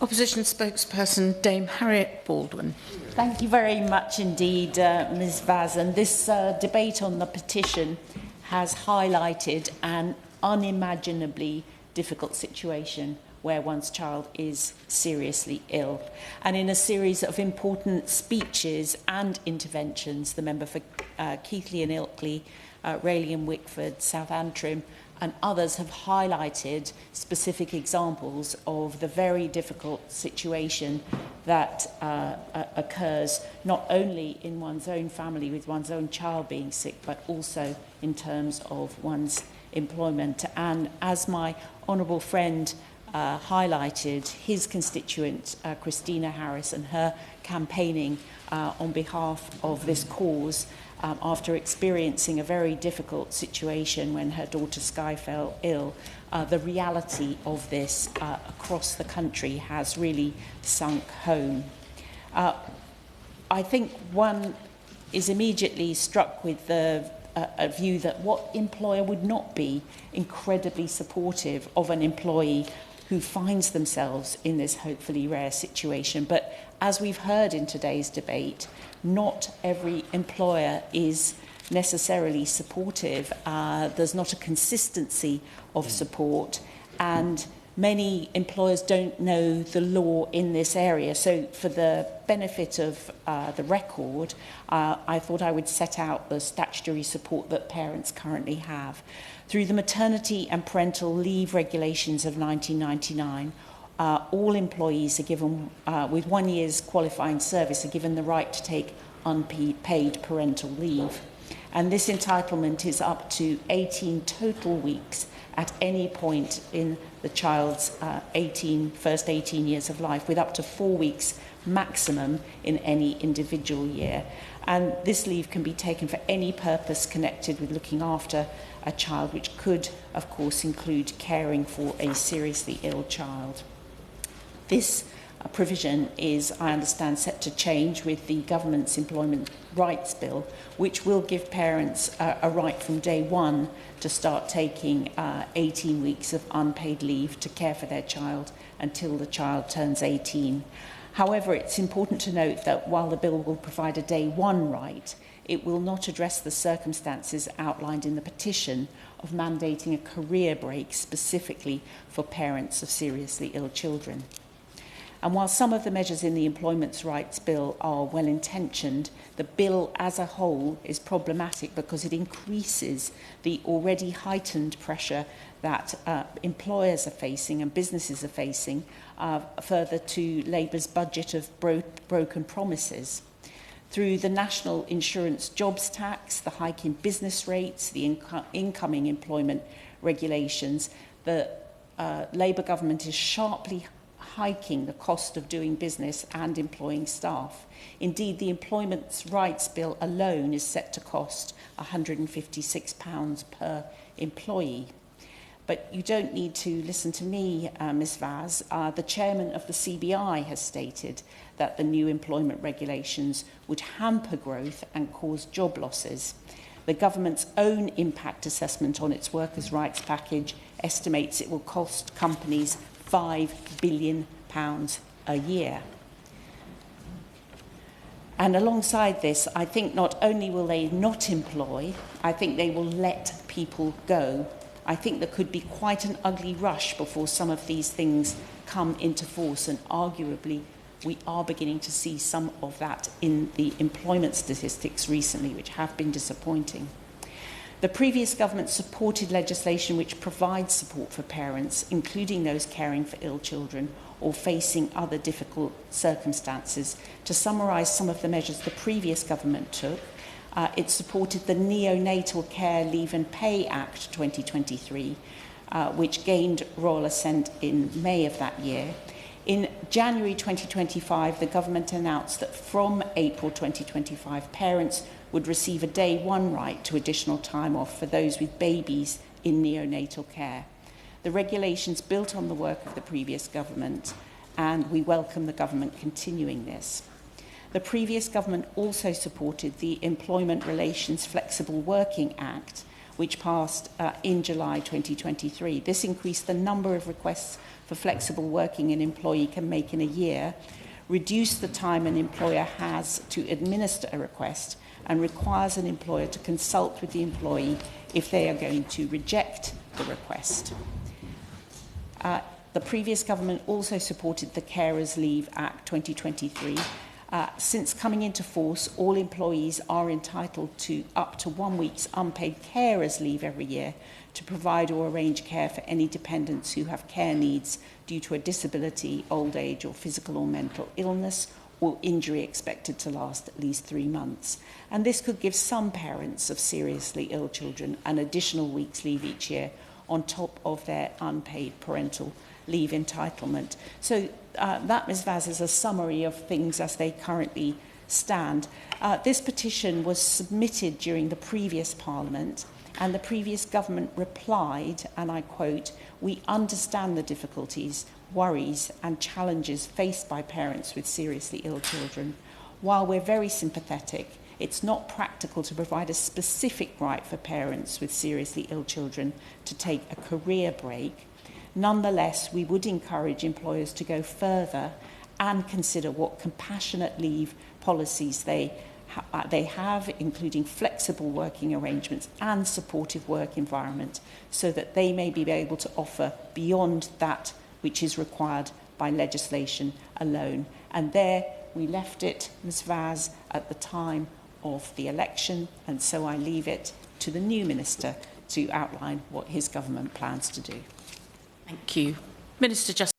Opposition spokesperson Dame Harriett Baldwin. Thank you very much indeed, Ms Vaz. And this debate on the petition has highlighted an unimaginably difficult situation where one's child is seriously ill. And in a series of important speeches and interventions, the member for Keighley and Ilkley, Rayleigh and Wickford, South Antrim, and others have highlighted specific examples of the very difficult situation that occurs not only in one's own family with one's own child being sick, but also in terms of one's employment. And as my honourable friend highlighted, his constituent Christina Harris and her campaigning on behalf of this cause after experiencing a very difficult situation when her daughter Skye fell ill, the reality of this across the country has really sunk home. I think one is immediately struck with a view that what employer would not be incredibly supportive of an employee who finds themselves in this hopefully rare situation. But as we've heard in today's debate, not every employer is necessarily supportive. There's not a consistency of support, and many employers don't know the law in this area. So for the benefit of the record, I thought I would set out the statutory support that parents currently have. Through the Maternity and Parental Leave Regulations of 1999, all employees are given, with 1 year's qualifying service, are given the right to take unpaid parental leave. And this entitlement is up to 18 total weeks at any point in the child's first 18 years of life, with up to 4 weeks maximum in any individual year. And this leave can be taken for any purpose connected with looking after a child, which could, of course, include caring for a seriously ill child. This provision is, I understand, set to change with the government's Employment Rights Bill, which will give parents a right from day one to start taking 18 weeks of unpaid leave to care for their child until the child turns 18. However, it's important to note that while the bill will provide a day one right, it will not address the circumstances outlined in the petition of mandating a career break specifically for parents of seriously ill children. And while some of the measures in the Employment Rights Bill are well-intentioned, the bill as a whole is problematic because it increases the already heightened pressure that employers are facing and businesses are facing, further to Labour's budget of broken promises. Through the National Insurance Jobs Tax, the hike in business rates, the incoming employment regulations, the Labour government is sharply hiking the cost of doing business and employing staff. Indeed, the Employment Rights Bill alone is set to cost £156 per employee. But you don't need to listen to me, Ms Vaz. The chairman of the CBI has stated that the new employment regulations would hamper growth and cause job losses. The government's own impact assessment on its workers' rights package estimates it will cost companies £5 billion a year. And alongside this, I think not only will they not employ, I think they will let people go. I think there could be quite an ugly rush before some of these things come into force, and arguably we are beginning to see some of that in the employment statistics recently, which have been disappointing. The previous government supported legislation which provides support for parents, including those caring for ill children or facing other difficult circumstances. To summarise some of the measures the previous government took, it supported the Neonatal Care Leave and Pay Act 2023, which gained royal assent in May of that year. In January 2025, the government announced that from April 2025, parents would receive a day one right to additional time off for those with babies in neonatal care. The regulations built on the work of the previous government, and we welcome the government continuing this. The previous government also supported the Employment Relations Flexible Working Act, which passed in July 2023. This increased the number of requests for flexible working an employee can make in a year, reduced the time an employer has to administer a request, and requires an employer to consult with the employee if they are going to reject the request. The previous government also supported the Carers Leave Act 2023. Since coming into force, all employees are entitled to up to 1 week's unpaid carers leave every year to provide or arrange care for any dependents who have care needs due to a disability, old age, or physical or mental illness or injury expected to last at least 3 months. And this could give some parents of seriously ill children an additional week's leave each year on top of their unpaid parental leave entitlement. So that, Ms Vaz, is a summary of things as they currently stand. This petition was submitted during the previous Parliament, and the previous government replied, and I quote, "We understand the difficulties, worries and challenges faced by parents with seriously ill children. While we're very sympathetic, it's not practical to provide a specific right for parents with seriously ill children to take a career break. Nonetheless, we would encourage employers to go further and consider what compassionate leave policies they have, including flexible working arrangements and supportive work environment, so that they may be able to offer beyond that which is required by legislation alone." And there we left it, Ms Vaz, at the time of the election, and so I leave it to the new minister to outline what his government plans to do. Thank you. Minister Justice.